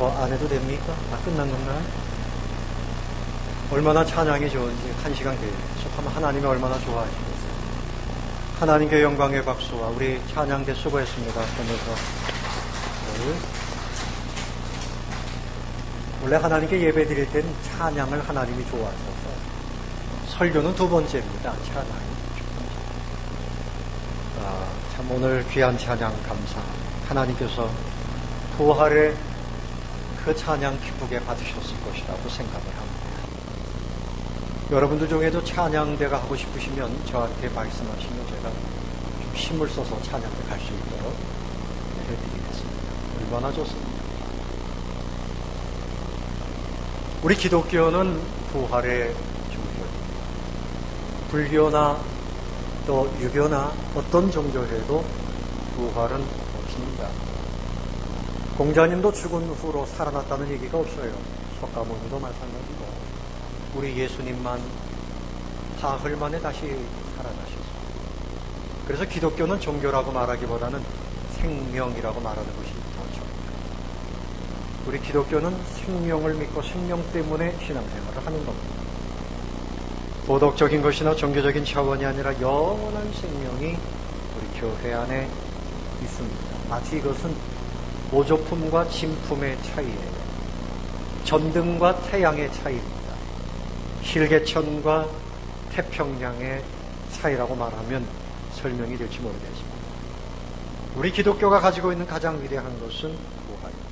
더 안 해도 됩니까? 다 끝난 건가요? 얼마나 찬양이 좋은지 1시간 계속하면 하나님이 얼마나 좋아하시겠어요. 하나님께 영광의 박수와 우리 찬양대 수고했습니다 하면서 원래 하나님께 예배 드릴 때는 찬양을 하나님이 좋아하셔서 설교는 두 번째입니다. 찬양이 참 오늘 귀한 찬양 감사. 하나님께서 부활의 그 찬양 기쁘게 받으셨을 것이라고 생각을 합니다. 여러분들 중에도 찬양대가 하고 싶으시면 저한테 말씀하시면 제가 좀 힘을 써서 찬양대 갈 수 있도록 해드리겠습니다. 얼마나 좋습니다. 우리 기독교는 부활의 종교입니다. 불교나 또 유교나 어떤 종교에도 부활은 없습니다. 공자님도 죽은 후로 살아났다는 얘기가 없어요. 석가모니도 마찬가지고 우리 예수님만 사흘 만에 다시 살아나셨습니다. 그래서 기독교는 종교라고 말하기보다는 생명이라고 말하는 것이 더 좋습니다. 우리 기독교는 생명을 믿고 생명 때문에 신앙생활을 하는 겁니다. 도덕적인 것이나 종교적인 차원이 아니라 영원한 생명이 우리 교회 안에 있습니다. 마치 이것은 모조품과 진품의 차이예요. 전등과 태양의 차이입니다. 실개천과 태평양의 차이라고 말하면 설명이 될지 모르겠습니다. 우리 기독교가 가지고 있는 가장 위대한 것은 부활입니다.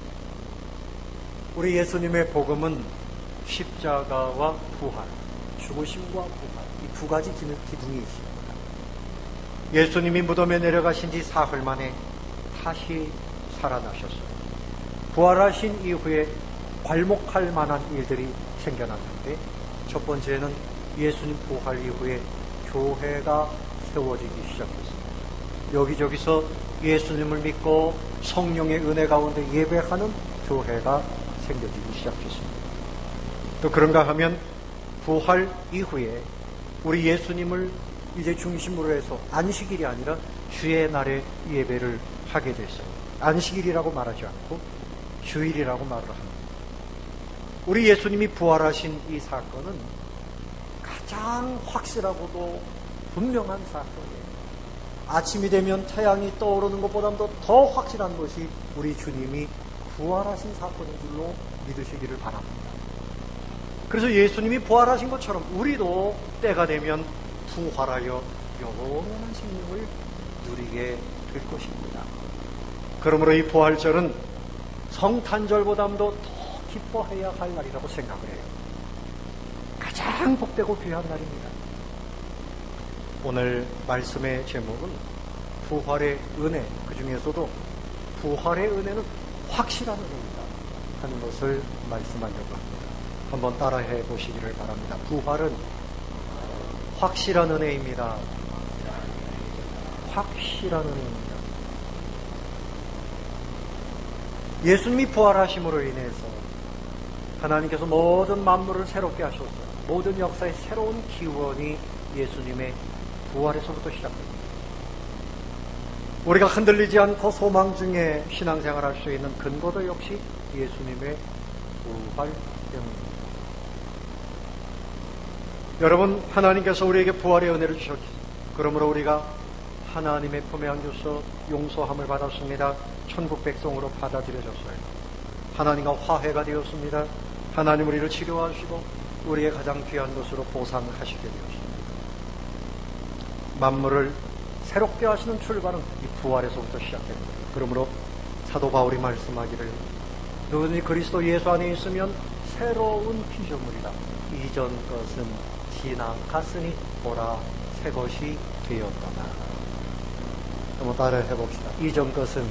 우리 예수님의 복음은 십자가와 부활, 죽으심과 부활, 이 두 가지 기둥이 있습니다. 예수님이 무덤에 내려가신 지 사흘 만에 다시 살아나셨어요. 부활하신 이후에 괄목할 만한 일들이 생겨났는데 첫 번째는 예수님 부활 이후에 교회가 세워지기 시작했습니다. 여기저기서 예수님을 믿고 성령의 은혜 가운데 예배하는 교회가 생겨지기 시작했습니다. 또 그런가 하면 부활 이후에 우리 예수님을 이제 중심으로 해서 안식일이 아니라 주의 날에 예배를 하게 됐어요. 안식일이라고 말하지 않고 주일이라고 말을 합니다. 우리 예수님이 부활하신 이 사건은 가장 확실하고도 분명한 사건이에요. 아침이 되면 태양이 떠오르는 것보다도 더 확실한 것이 우리 주님이 부활하신 사건인 줄로 믿으시기를 바랍니다. 그래서 예수님이 부활하신 것처럼 우리도 때가 되면 부활하여 영원한 생명을 누리게 될 것입니다. 그러므로 이 부활절은 성탄절보다도 더 기뻐해야 할 날이라고 생각을 해요. 가장 복되고 귀한 날입니다. 오늘 말씀의 제목은 부활의 은혜, 그 중에서도 부활의 은혜는 확실한 은혜이다 하는 것을 말씀하려고 합니다. 한번 따라해 보시기를 바랍니다. 부활은 확실한 은혜입니다. 확실한 은혜입니다. 예수님이 부활하심으로 인해서 하나님께서 모든 만물을 새롭게 하셨어요. 모든 역사의 새로운 기원이 예수님의 부활에서부터 시작됩니다. 우리가 흔들리지 않고 소망 중에 신앙생활할 수 있는 근거도 역시 예수님의 부활 때문입니다. 여러분, 하나님께서 우리에게 부활의 은혜를 주셨기 때문에 그러므로 우리가 하나님의 품에 안겨서 용서함을 받았습니다. 천국 백성으로 받아들여졌어요. 하나님과 화해가 되었습니다. 하나님 우리를 치료하시고 우리의 가장 귀한 것으로 보상하시게 되었습니다. 만물을 새롭게 하시는 출발은 이 부활에서부터 시작됩니다. 그러므로 사도 바울이 말씀하기를 누구든지 그리스도 예수 안에 있으면 새로운 피조물이다. 이전 것은 지나갔으니 보라 새 것이 되었도다. 한번 따라 해봅시다. 이전 것은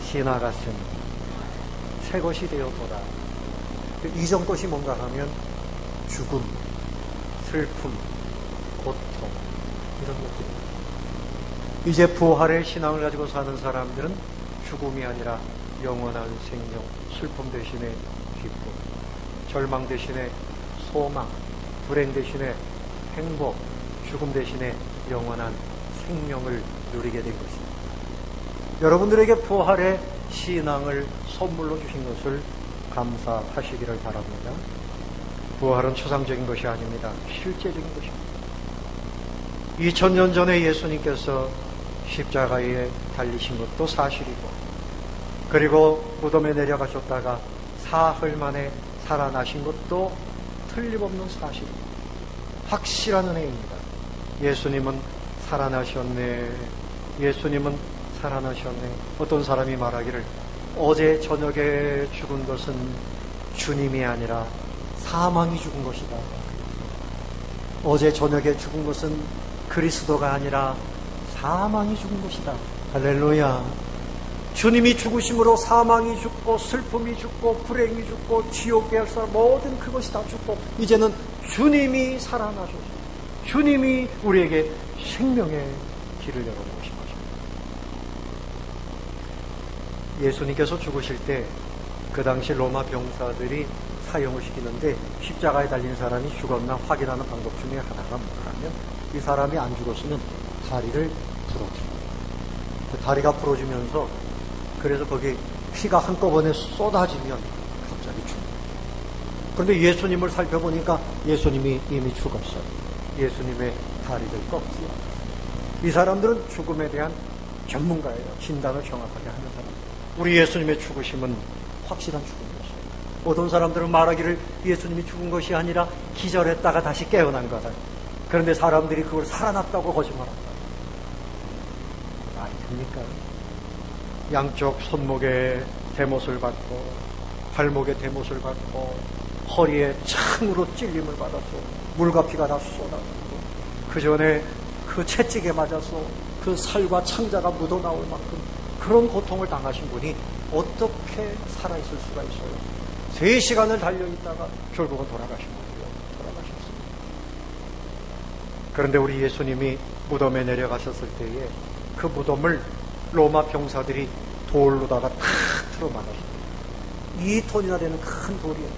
지나갔으니 새 것이 되었도다. 이전 것이 뭔가 하면 죽음, 슬픔, 고통 이런 것들입니다. 이제 부활의 신앙을 가지고 사는 사람들은 죽음이 아니라 영원한 생명, 슬픔 대신에 기쁨, 절망 대신에 소망, 불행 대신에 행복, 죽음 대신에 영원한 생명을 누리게 된 것입니다. 여러분들에게 부활의 신앙을 선물로 주신 것을 감사하시기를 바랍니다. 부활은 추상적인 것이 아닙니다. 실제적인 것입니다. 2000년 전에 예수님께서 십자가에 달리신 것도 사실이고, 그리고 무덤에 내려가셨다가 사흘 만에 살아나신 것도 틀림없는 사실입니다. 확실한 은혜입니다. 예수님은 살아나셨네. 예수님은 살아나셨네. 어떤 사람이 말하기를 어제 저녁에 죽은 것은 주님이 아니라 사망이 죽은 것이다. 어제 저녁에 죽은 것은 그리스도가 아니라 사망이 죽은 것이다. 할렐루야. 주님이 죽으심으로 사망이 죽고 슬픔이 죽고 불행이 죽고 지옥 계약사 모든 그것이 다 죽고 이제는 주님이 살아나셔서 주님이 우리에게 생명의 길을 열어놓으신 것입니다. 예수님께서 죽으실 때 그 당시 로마 병사들이 사형을 시키는데 십자가에 달린 사람이 죽었나 확인하는 방법 중에 하나가 뭐냐면 이 사람이 안 죽었으면 다리를 부러뜨립니다. 그 다리가 부러지면서 그래서 거기 피가 한꺼번에 쏟아지면 갑자기 죽습니다. 그런데 예수님을 살펴보니까 예수님이 이미 죽었어요. 예수님의 다리를 꺾지 않았어요. 이 사람들은 죽음에 대한 전문가예요. 진단을 정확하게 하는 사람. 우리 예수님의 죽으심은 확실한 죽음이었어요. 어떤 사람들은 말하기를 예수님이 죽은 것이 아니라 기절했다가 다시 깨어난 거다. 그런데 사람들이 그걸 살아났다고 거짓말한다. 말이 됩니까? 양쪽 손목에 대못을 받고 발목에 대못을 받고 허리에 창으로 찔림을 받아서 물과 피가 다 쏟아지고 그 전에 그 채찍에 맞아서 그 살과 창자가 묻어나올 만큼 그런 고통을 당하신 분이 어떻게 살아있을 수가 있어요? 3시간을 달려있다가 결국은 돌아가신 거예요. 돌아가셨습니다. 그런데 우리 예수님이 무덤에 내려가셨을 때에 그 무덤을 로마 병사들이 돌로다가 탁 틀어막았습니다. 2톤이나 되는 큰 돌이에요.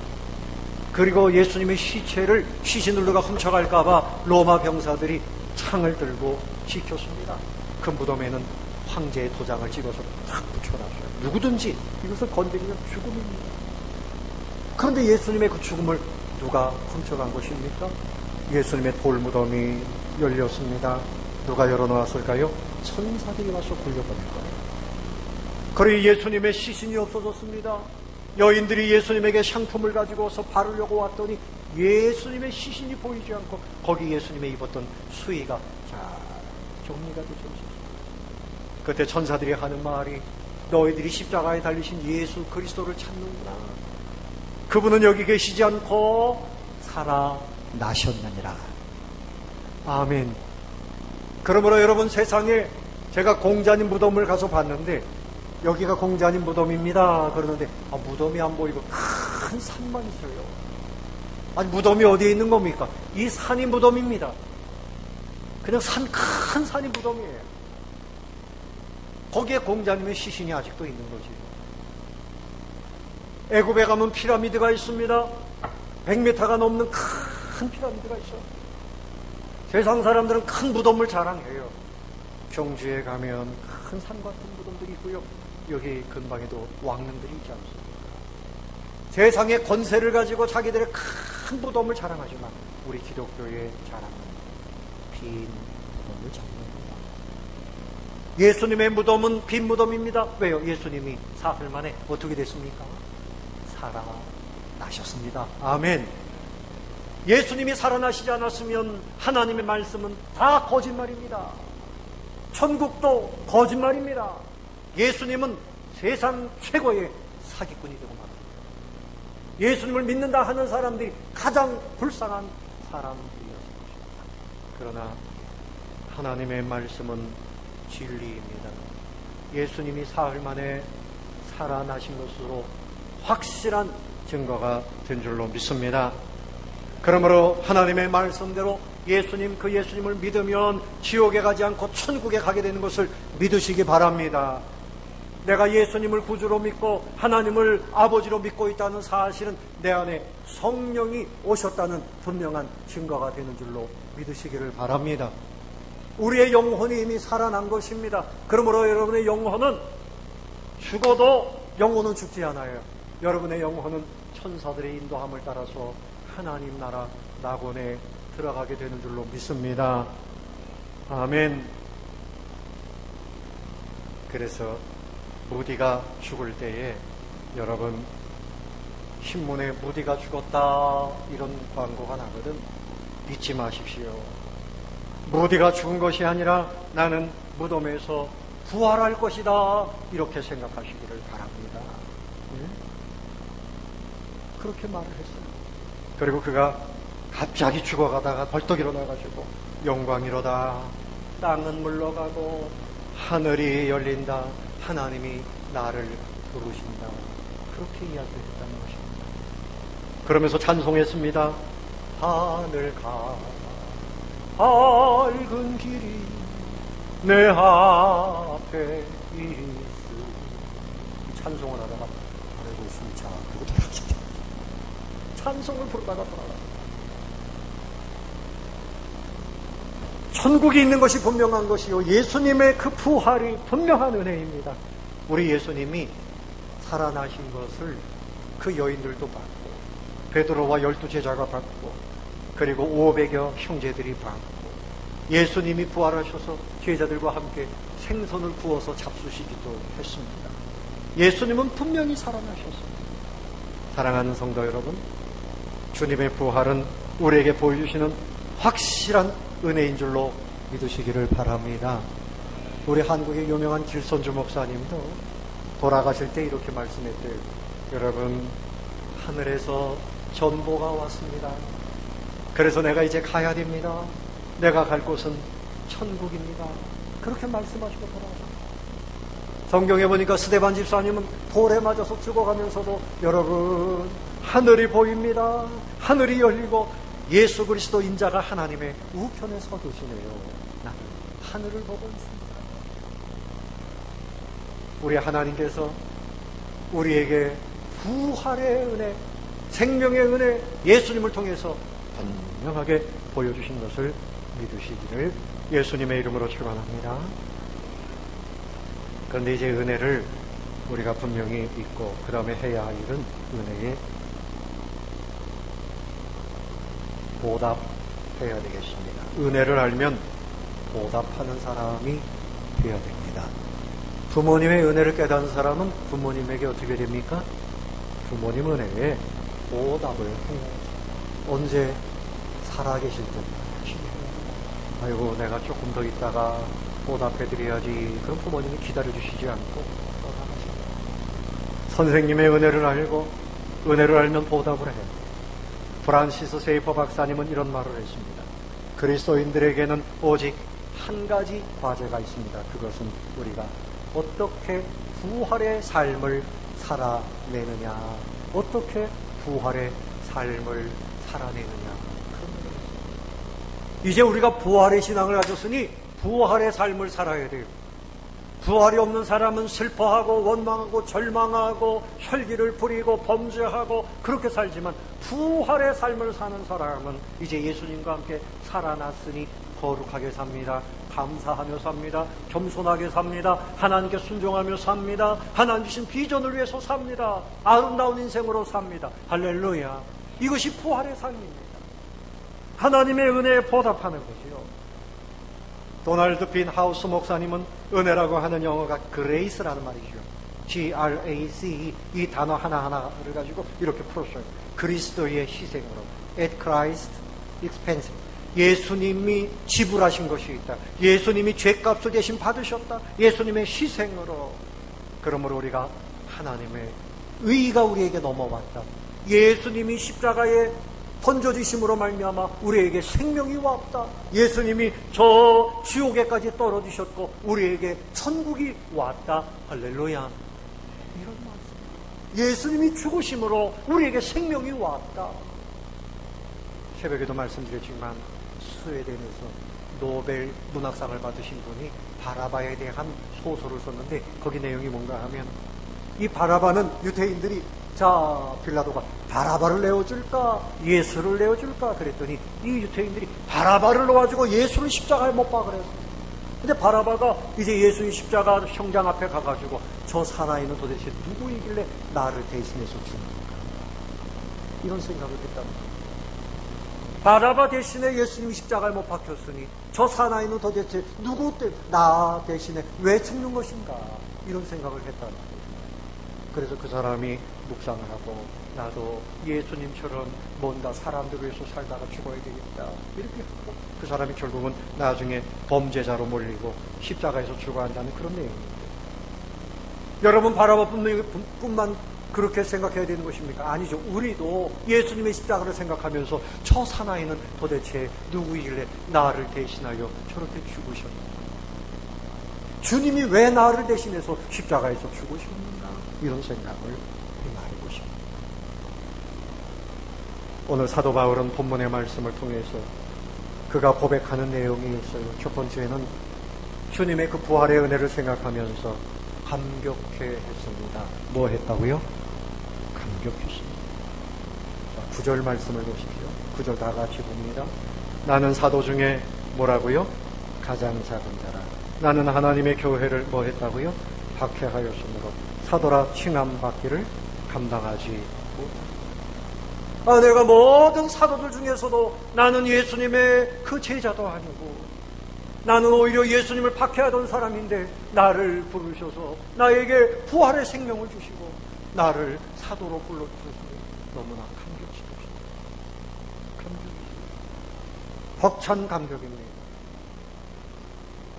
그리고 예수님의 시체를 시신들로가 훔쳐갈까봐 로마 병사들이 창을 들고 지켰습니다. 그 무덤에는 황제의 도장을 찍어서 탁 붙여놨어요. 누구든지 이것을 건드리면 죽음입니다. 그런데 예수님의 그 죽음을 누가 훔쳐간 것입니까? 예수님의 돌무덤이 열렸습니다. 누가 열어놓았을까요? 천사들이 와서 굴려버릴 거예요. 그리고 예수님의 시신이 없어졌습니다. 여인들이 예수님에게 상품을 가지고서 바르려고 왔더니 예수님의 시신이 보이지 않고 거기 예수님의 입었던 수의가 잘 정리가 되어 있었습니다. 그때 천사들이 하는 말이 너희들이 십자가에 달리신 예수 그리스도를 찾는구나. 그분은 여기 계시지 않고 살아나셨느니라. 아멘. 그러므로 여러분, 세상에 제가 공자님 무덤을 가서 봤는데 여기가 공자님 무덤입니다. 그러는데 무덤이 안 보이고 큰 산만 있어요. 아니 무덤이 어디에 있는 겁니까? 이 산이 무덤입니다. 그냥 큰 산이 무덤이에요. 거기에 공자님의 시신이 아직도 있는 거지. 애굽에 가면 피라미드가 있습니다. 100m가 넘는 큰 피라미드가 있어요. 세상 사람들은 큰 무덤을 자랑해요. 경주에 가면 큰 산 같은 무덤들이 있고요. 여기 근방에도 왕릉들이 있지 않습니까? 세상의 권세를 가지고 자기들의 큰 무덤을 자랑하지만 우리 기독교의 자랑은 빈 무덤을 자랑합니다. 예수님의 무덤은 빈 무덤입니다. 왜요? 예수님이 사흘 만에 어떻게 됐습니까? 살아나셨습니다. 아멘. 예수님이 살아나시지 않았으면 하나님의 말씀은 다 거짓말입니다. 천국도 거짓말입니다. 예수님은 세상 최고의 사기꾼이 되고 말합니다. 예수님을 믿는다 하는 사람들이 가장 불쌍한 사람들이었습니다. 그러나 하나님의 말씀은 진리입니다. 예수님이 사흘 만에 살아나신 것으로 확실한 증거가 된 줄로 믿습니다. 그러므로 하나님의 말씀대로 예수님, 그 예수님을 믿으면 지옥에 가지 않고 천국에 가게 되는 것을 믿으시기 바랍니다. 내가 예수님을 구주로 믿고 하나님을 아버지로 믿고 있다는 사실은 내 안에 성령이 오셨다는 분명한 증거가 되는 줄로 믿으시기를 바랍니다. 우리의 영혼이 이미 살아난 것입니다. 그러므로 여러분의 영혼은 죽어도 영혼은 죽지 않아요. 여러분의 영혼은 천사들의 인도함을 따라서 하나님 나라 낙원에 들어가게 되는 줄로 믿습니다. 아멘. 그래서 무디가 죽을 때에 여러분 신문에 무디가 죽었다 이런 광고가 나거든. 믿지 마십시오. 무디가 죽은 것이 아니라 나는 무덤에서 부활할 것이다 이렇게 생각하시기를 바랍니다. 네? 그렇게 말을 했어요. 그리고 그가 갑자기 죽어가다가 벌떡 일어나가지고 영광이로다, 땅은 물러가고 하늘이 열린다, 하나님이 나를 부르신다, 그렇게 이야기했다는 것입니다. 그러면서 찬송했습니다. 하늘가 밝은 길이 내 앞에 있으. 찬송을 하다가 아이고 숨차 그리고 돌아가셨다. 찬송을 부르다가 돌아가셨다. 천국이 있는 것이 분명한 것이요, 예수님의 그 부활이 분명한 은혜입니다. 우리 예수님이 살아나신 것을 그 여인들도 봤고, 베드로와 12제자가 봤고, 그리고 500여 형제들이 봤고, 예수님이 부활하셔서 제자들과 함께 생선을 구워서 잡수시기도 했습니다. 예수님은 분명히 살아나셨습니다. 사랑하는 성도 여러분, 주님의 부활은 우리에게 보여주시는 확실한 은혜인 줄로 믿으시기를 바랍니다. 우리 한국의 유명한 길선주 목사님도 돌아가실 때 이렇게 말씀했대요. 여러분, 하늘에서 전보가 왔습니다. 그래서 내가 이제 가야 됩니다. 내가 갈 곳은 천국입니다. 그렇게 말씀하시고 돌아가셨어요. 성경에 보니까 스데반 집사님은 돌에 맞아서 죽어가면서도 여러분, 하늘이 보입니다. 하늘이 열리고 예수 그리스도 인자가 하나님의 우편에 서 계시네요. 나는 하늘을 보고 있습니다. 우리 하나님께서 우리에게 부활의 은혜, 생명의 은혜, 예수님을 통해서 분명하게 보여주신 것을 믿으시기를 예수님의 이름으로 축원합니다. 그런데 이제 은혜를 우리가 분명히 믿고 그 다음에 해야 할 일은 은혜에 보답해야 되겠습니다. 은혜를 알면 보답하는 사람이 되어야 됩니다. 부모님의 은혜를 깨닫는 사람은 부모님에게 어떻게 됩니까? 부모님 은혜에 보답을 해요. 언제? 살아계실 때입니다. 아이고, 내가 조금 더 있다가 보답해드려야지. 그럼 부모님이 기다려주시지 않고 떠나가십니다. 선생님의 은혜를 알고 은혜를 알면 보답을 해요. 프란시스 세이퍼 박사님은 이런 말을 했습니다. 그리스도인들에게는 오직 한 가지 과제가 있습니다. 그것은 우리가 어떻게 부활의 삶을 살아내느냐, 어떻게 부활의 삶을 살아내느냐. 이제 우리가 부활의 신앙을 가졌으니 부활의 삶을 살아야 돼요. 부활이 없는 사람은 슬퍼하고 원망하고 절망하고 혈기를 부리고 범죄하고 그렇게 살지만, 부활의 삶을 사는 사람은 이제 예수님과 함께 살아났으니 거룩하게 삽니다. 감사하며 삽니다. 겸손하게 삽니다. 하나님께 순종하며 삽니다. 하나님 주신 비전을 위해서 삽니다. 아름다운 인생으로 삽니다. 할렐루야. 이것이 부활의 삶입니다. 하나님의 은혜에 보답하는 것이요. 도널드 빈 하우스 목사님은 은혜라고 하는 영어가 그레이스라는 말이죠. G-R-A-C, 이 단어 하나하나를 가지고 이렇게 풀었어요. 그리스도의 희생으로, at Christ expense. 예수님이 지불하신 것이 있다. 예수님이 죄값을 대신 받으셨다. 예수님의 희생으로. 그러므로 우리가 하나님의 의의가 우리에게 넘어왔다. 예수님이 십자가에 던져지심으로 말미암아 우리에게 생명이 왔다. 예수님이 저 지옥에까지 떨어지셨고 우리에게 천국이 왔다. 할렐루야. 이런 말씀. 예수님이 죽으심으로 우리에게 생명이 왔다. 새벽에도 말씀드렸지만 스웨덴에서 노벨 문학상을 받으신 분이 바라바에 대한 소설을 썼는데, 거기 내용이 뭔가 하면, 이 바라바는 유대인들이, 자, 빌라도가 바라바를 내어줄까 예수를 내어줄까 그랬더니 이 유대인들이 바라바를 놓아주고 예수를 십자가에 못 박으랬어요. 근데 바라바가 이제 예수의 십자가 형장 앞에 가가지고 저 사나이는 도대체 누구이길래 나를 대신해서 죽는가? 이런 생각을 했다는 거예요. 바라바 대신에 예수님이 십자가에 못 박혔으니 저 사나이는 도대체 나 대신에 왜 죽는 것인가? 이런 생각을 했다는 거예요. 그래서 그 사람이 묵상을 하고 나도 예수님처럼 뭔가 사람들을 위해서 살다가 죽어야 되겠다 이렇게 하고 그 사람이 결국은 나중에 범죄자로 몰리고 십자가에서 죽어야 한다는 그런 내용입니다. 여러분 바라바뿐만 그렇게 생각해야 되는 것입니까? 아니죠. 우리도 예수님의 십자가를 생각하면서 저 사나이는 도대체 누구이길래 나를 대신하여 저렇게 죽으셨는가? 주님이 왜 나를 대신해서 십자가에서 죽으셨는가? 이런 생각을 해나가는 것입니다. 오늘 사도 바울은 본문의 말씀을 통해서 그가 고백하는 내용이 있어요. 첫 번째는 주님의 그 부활의 은혜를 생각하면서 감격해 했습니다. 뭐 했다고요? 감격했습니다. 9절 말씀을 보십시오. 9절 다 같이 봅니다. 나는 사도 중에 뭐라고요? 가장 작은 자라. 나는 하나님의 교회를 뭐 했다고요? 박해하였으므로 사도라 칭함받기를 감당하지 못한다. 내가 모든 사도들 중에서도 나는 예수님의 그 제자도 아니고 나는 오히려 예수님을 박해하던 사람인데 나를 부르셔서 나에게 부활의 생명을 주시고 나를 사도로 불러주셔서 너무나 감격스럽습니다. 벅찬 감격입니다.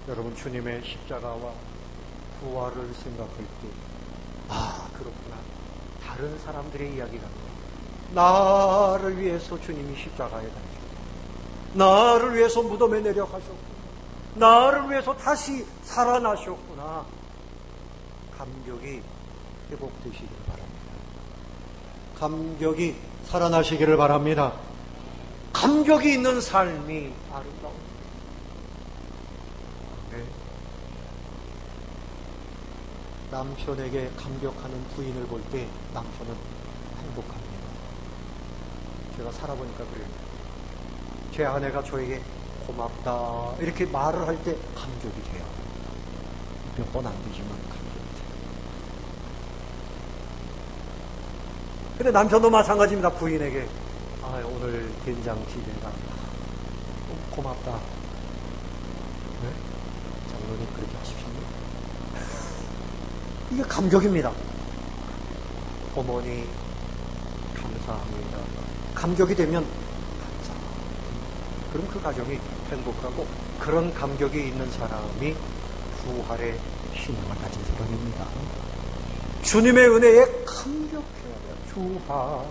여러분 주님의 십자가와 부활을 생각할 때 그렇구나. 다른 사람들의 이야기가 아니라 나를 위해서 주님이 십자가에 달리셨고 나를 위해서 무덤에 내려가셨고 나를 위해서 다시 살아나셨구나. 감격이 회복되시기를 바랍니다. 감격이 살아나시기를 바랍니다. 감격이 있는 삶이 아름다운 남편에게 감격하는 부인을 볼 때 남편은 행복합니다. 제가 살아보니까 그래요. 제 아내가 저에게 고맙다 이렇게 말을 할 때 감격이 돼요. 몇 번 안 되지만 감격이 돼요. 근데 남편도 마찬가지입니다. 부인에게 오늘 된장찌개가 고맙다. 네? 장로님 그렇게 하십시오. 이게 감격입니다. 어머니 감사합니다. 감격이 되면 감사합니다. 그럼 그 가정이 행복하고 그런 감격이 있는 사람이 부활의 신앙을 가진 사람입니다. 주님의 은혜에 감격해야 돼요. 주하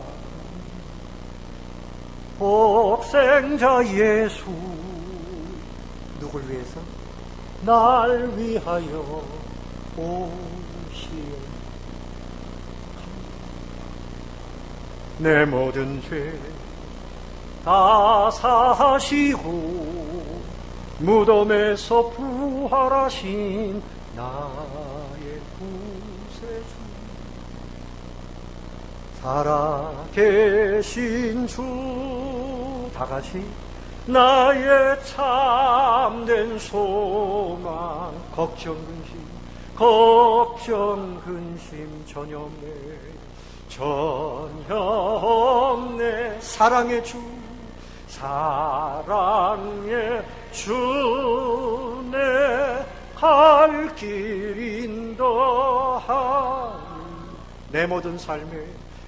복생자 예수 누굴 위해서? 날 위하여 내 모든 죄 다 사하시고 무덤에서 부활하신 나의 구세주 살아계신 주 다같이 나의 참된 소망 걱정 근심 전혀 없네 사랑의 주 내 갈 길 인도하니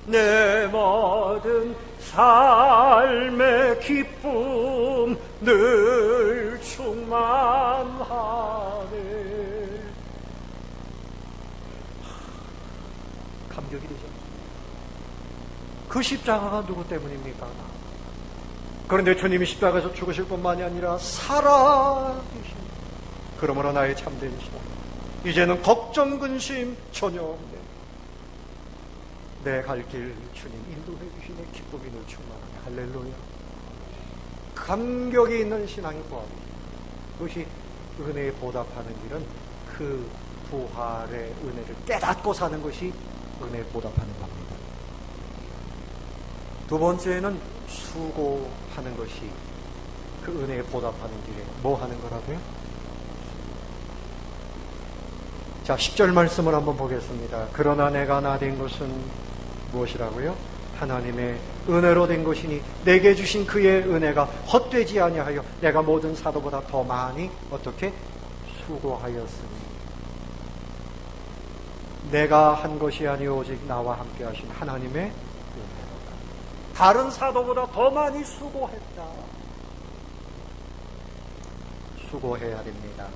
내 모든 삶의 기쁨 늘 충만하네. 감격이 되죠. 그 십자가가 누구 때문입니까? 그런데 주님이 십자가에서 죽으실 뿐만이 아니라 살아계신 그러므로 나의 참된 신앙 이제는 걱정 근심 전혀 없네. 내 갈 길 주님 인도해 주시네. 기쁨이 늘 충만하네. 할렐루야. 감격이 있는 신앙이 부활이죠. 그것이 은혜에 보답하는 일은 그 부활의 은혜를 깨닫고 사는 것이 은혜에 보답하는 겁니다. 두 번째는 수고하는 것이 그 은혜에 보답하는 길에 뭐 하는 거라고요? 자, 10절 말씀을 한번 보겠습니다. 그러나 내가 나 된 것은 무엇이라고요? 하나님의 은혜로 된 것이니 내게 주신 그의 은혜가 헛되지 아니하여 내가 모든 사도보다 더 많이 어떻게 수고하였으니 내가 한 것이 아니오 오직 나와 함께 하신 하나님의 은혜로다. 다른 사도보다 더 많이 수고했다. 수고해야 됩니다.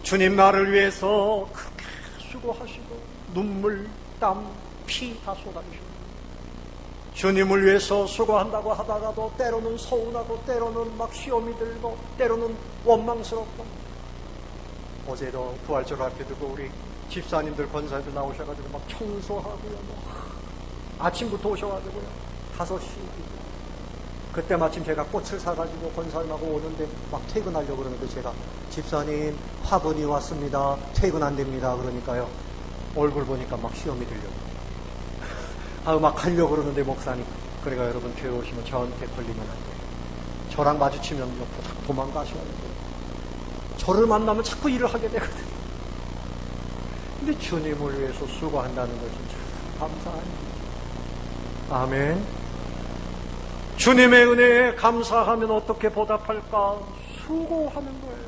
주님 나를 위해서 그렇게 수고하시고 눈물, 땀, 피 다 쏟아주시고 주님을 위해서 수고한다고 하다가도 때로는 서운하고 때로는 막 시험이 들고 때로는 원망스럽고 어제도 부활절 앞에 두고 우리 집사님들 권사님들 나오셔가지고 막 청소하고요. 아침부터 오셔가지고요. 5시 그때 마침 제가 꽃을 사가지고 권사님하고 오는데 막 퇴근하려고 그러는데 제가 집사님 화분이 왔습니다. 퇴근 안 됩니다. 그러니까요. 얼굴 보니까 막 시험이 들려고 막 가려고 그러는데 목사님 그러니까 여러분 교회 오시면 저한테 걸리면 안 돼요. 저랑 마주치면 도망가셔야 돼요. 저를 만나면 자꾸 일을 하게 되거든요. 근데 주님을 위해서 수고한다는 것은 참 감사한 일이죠. 아멘. 주님의 은혜에 감사하면 어떻게 보답할까? 수고하는 거예요.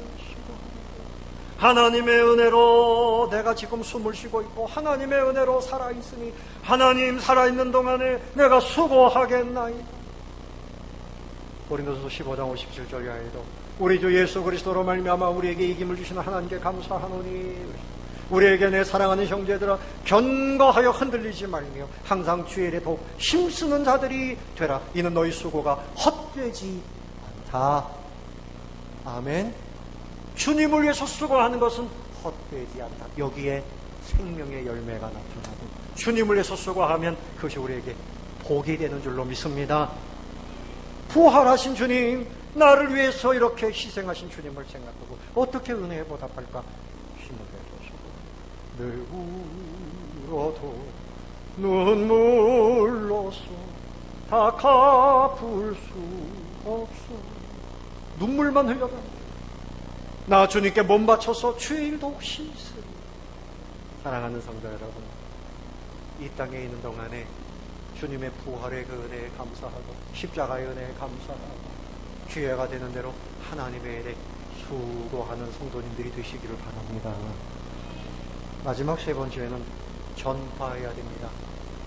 하나님의 은혜로 내가 지금 숨을 쉬고 있고 하나님의 은혜로 살아있으니 하나님 살아있는 동안에 내가 수고하겠나이다. 고린도서 15장 57절 이하에도 우리 주 예수 그리스도로 말미암아 우리에게 이김을 주시는 하나님께 감사하노니 우리에게 내 사랑하는 형제들아 견고하여 흔들리지 말며 항상 주의 일에 더욱 힘쓰는 자들이 되라. 이는 너희 수고가 헛되지 않다. 아멘. 주님을 위해서 수고하는 것은 헛되지 않다. 여기에 생명의 열매가 나타나고 주님을 위해서 수고하면 그것이 우리에게 복이 되는 줄로 믿습니다. 부활하신 주님, 나를 위해서 이렇게 희생하신 주님을 생각하고 어떻게 은혜에 보답할까? 힘을 내소서. 늘 울어도 눈물로서 다 갚을 수 없어. 눈물만 흘려갑니다. 나 주님께 몸 바쳐서 주의 일 더욱 힘쓰리. 사랑하는 성도 여러분, 이 땅에 있는 동안에 주님의 부활의 그 은혜에 감사하고 십자가의 은혜에 감사하고 기회가 되는 대로 하나님의 일에 수고하는 성도님들이 되시기를 바랍니다. 마지막 세 번째는 전파해야 됩니다.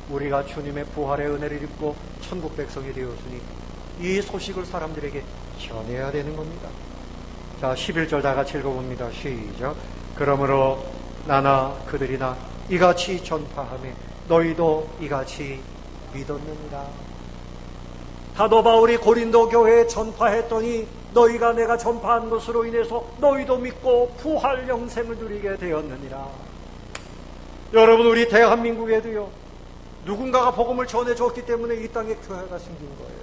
우리가 주님의 부활의 은혜를 입고 천국 백성이 되었으니 이 소식을 사람들에게 전해야 되는 겁니다. 자, 11절 다 같이 읽어봅니다. 시작. 그러므로 나나 그들이나 이같이 전파하며 너희도 이같이 믿었느니라. 사도 바울이 고린도 교회에 전파했더니 너희가 내가 전파한 것으로 인해서 너희도 믿고 부활 영생을 누리게 되었느니라. 여러분, 우리 대한민국에도요, 누군가가 복음을 전해줬기 때문에 이 땅에 교회가 생긴 거예요.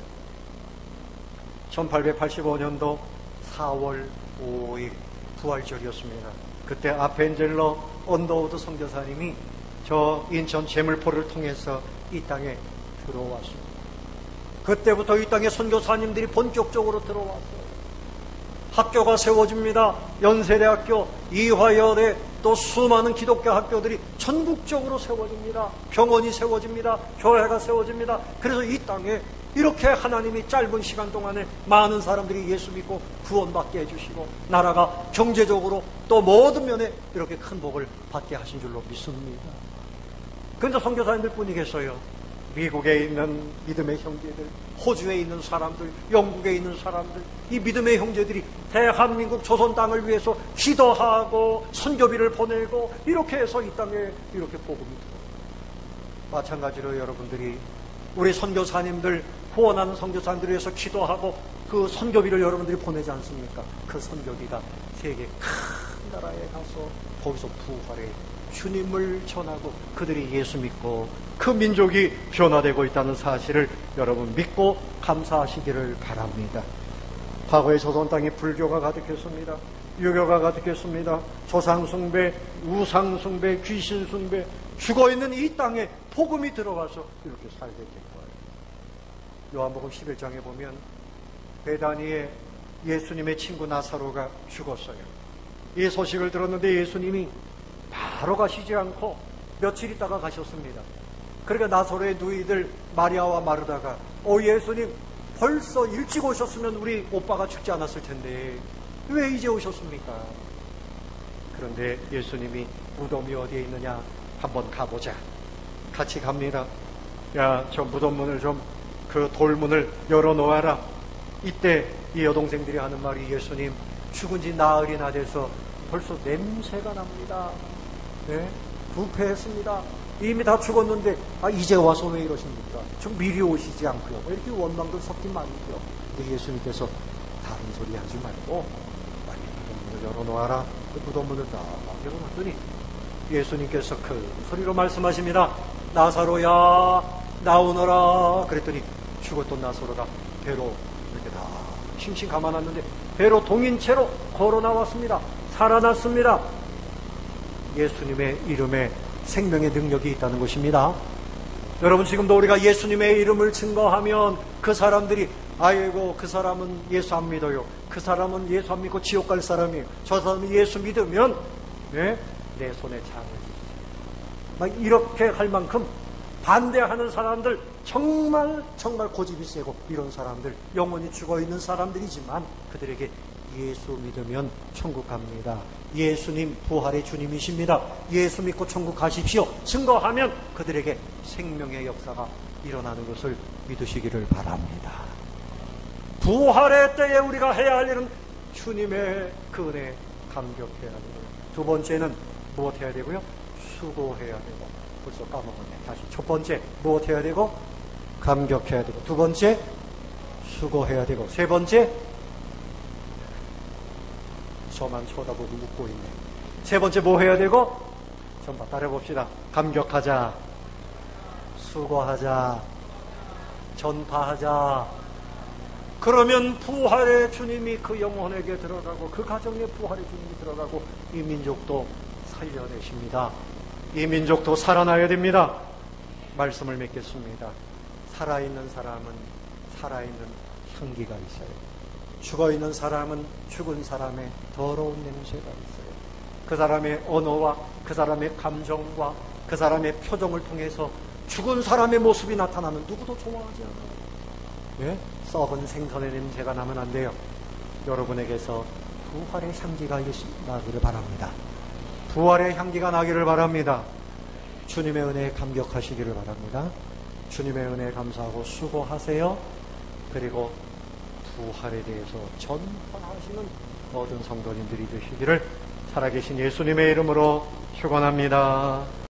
1885년도 4월 5일 부활절이었습니다. 그때 아펜젤러 언더우드 선교사님이 저 인천 제물포를 통해서 이 땅에 들어왔습니다. 그때부터 이 땅에 선교사님들이 본격적으로 들어왔어요. 학교가 세워집니다. 연세대학교, 이화여대, 또 수많은 기독교 학교들이 전국적으로 세워집니다. 병원이 세워집니다. 교회가 세워집니다. 그래서 이 땅에 이렇게 하나님이 짧은 시간 동안에 많은 사람들이 예수 믿고 구원받게 해주시고 나라가 경제적으로 또 모든 면에 이렇게 큰 복을 받게 하신 줄로 믿습니다. 그런데 선교사님들 뿐이겠어요. 미국에 있는 믿음의 형제들, 호주에 있는 사람들, 영국에 있는 사람들, 이 믿음의 형제들이 대한민국 조선 땅을 위해서 기도하고 선교비를 보내고 이렇게 해서 이 땅에 이렇게 복음이 들어요. 마찬가지로 여러분들이 우리 선교사님들, 후원하는 선교사님들을 위해서 기도하고 그 선교비를 여러분들이 보내지 않습니까? 그 선교비가 세계 큰 나라에 가서 거기서 부활해 주님을 전하고 그들이 예수 믿고 그 민족이 변화되고 있다는 사실을 여러분 믿고 감사하시기를 바랍니다. 과거의 조선 땅에 불교가 가득했습니다. 유교가 가득했습니다. 조상숭배, 우상숭배, 귀신숭배, 죽어있는 이 땅에 복음이 들어와서 이렇게 살게 된 거예요. 요한복음 11장에 보면 베다니에 예수님의 친구 나사로가 죽었어요. 이 소식을 들었는데 예수님이 바로 가시지 않고 며칠 있다가 가셨습니다. 그러니까 나사로의 누이들 마리아와 마르다가 예수님 벌써 일찍 오셨으면 우리 오빠가 죽지 않았을 텐데 왜 이제 오셨습니까? 그런데 예수님이 무덤이 어디에 있느냐 한번 가보자. 같이 갑니다. 야, 저 무덤문을 좀, 그 돌문을 열어놓아라. 이때 이 여동생들이 하는 말이, 예수님 죽은 지 나흘이나 돼서 벌써 냄새가 납니다. 네? 부패했습니다. 이미 다 죽었는데 이제 와서 왜 이러십니까? 좀 미리 오시지 않고요. 이렇게 원망도 섞인 말이죠. 근데 예수님께서 다른 소리 하지 말고 빨리 무덤문을 열어놓아라. 그 무덤문을 딱 열어놨더니 예수님께서 큰 소리로 말씀하십니다. 나사로야 나오너라. 그랬더니 죽었던 나사로가 배로 이렇게 다 싱싱 감아놨는데 배로 동인채로 걸어 나왔습니다. 살아났습니다. 예수님의 이름에 생명의 능력이 있다는 것입니다. 여러분, 지금도 우리가 예수님의 이름을 증거하면 그 사람들이 아이고 그 사람은 예수 안 믿어요. 그 사람은 예수 안 믿고 지옥 갈 사람이에요. 저 사람이 예수 믿으면 내 손에 장을 막 이렇게 할 만큼 반대하는 사람들, 정말 고집이 세고 이런 사람들, 영원히 죽어있는 사람들이지만 그들에게 예수 믿으면 천국 갑니다. 예수님 부활의 주님이십니다. 예수 믿고 천국 가십시오. 증거하면 그들에게 생명의 역사가 일어나는 것을 믿으시기를 바랍니다. 부활의 때에 우리가 해야 할 일은 주님의 그 은혜에 감격해야 되고요. 두 번째는 무엇 해야 되고요? 수고해야 되고. 벌써 까먹었네. 다시 첫 번째 무엇 해야 되고? 감격해야 되고. 두 번째 수고해야 되고. 세 번째 저만 쳐다보고 웃고 있네. 세 번째 뭐 해야 되고? 전부 따라해봅시다. 감격하자, 수고하자, 전파하자. 그러면 부활의 주님이 그 영혼에게 들어가고 그 가정에 부활의 주님이 들어가고 이 민족도 살려내십니다. 이 민족도 살아나야 됩니다. 말씀을 맺겠습니다. 살아있는 사람은 살아있는 향기가 있어요. 죽어있는 사람은 죽은 사람의 더러운 냄새가 있어요. 그 사람의 언어와 그 사람의 감정과 그 사람의 표정을 통해서 죽은 사람의 모습이 나타나면 누구도 좋아하지 않아요. 예? 썩은 생선의 냄새가 나면 안 돼요. 여러분에게서 부활의 향기가 나기를 바랍니다. 부활의 향기가 나기를 바랍니다. 주님의 은혜에 감격하시기를 바랍니다. 주님의 은혜에 감사하고 수고하세요. 그리고 부활에 대해서 전파하시는 모든 성도님들이 되시기를 살아계신 예수님의 이름으로 축원합니다.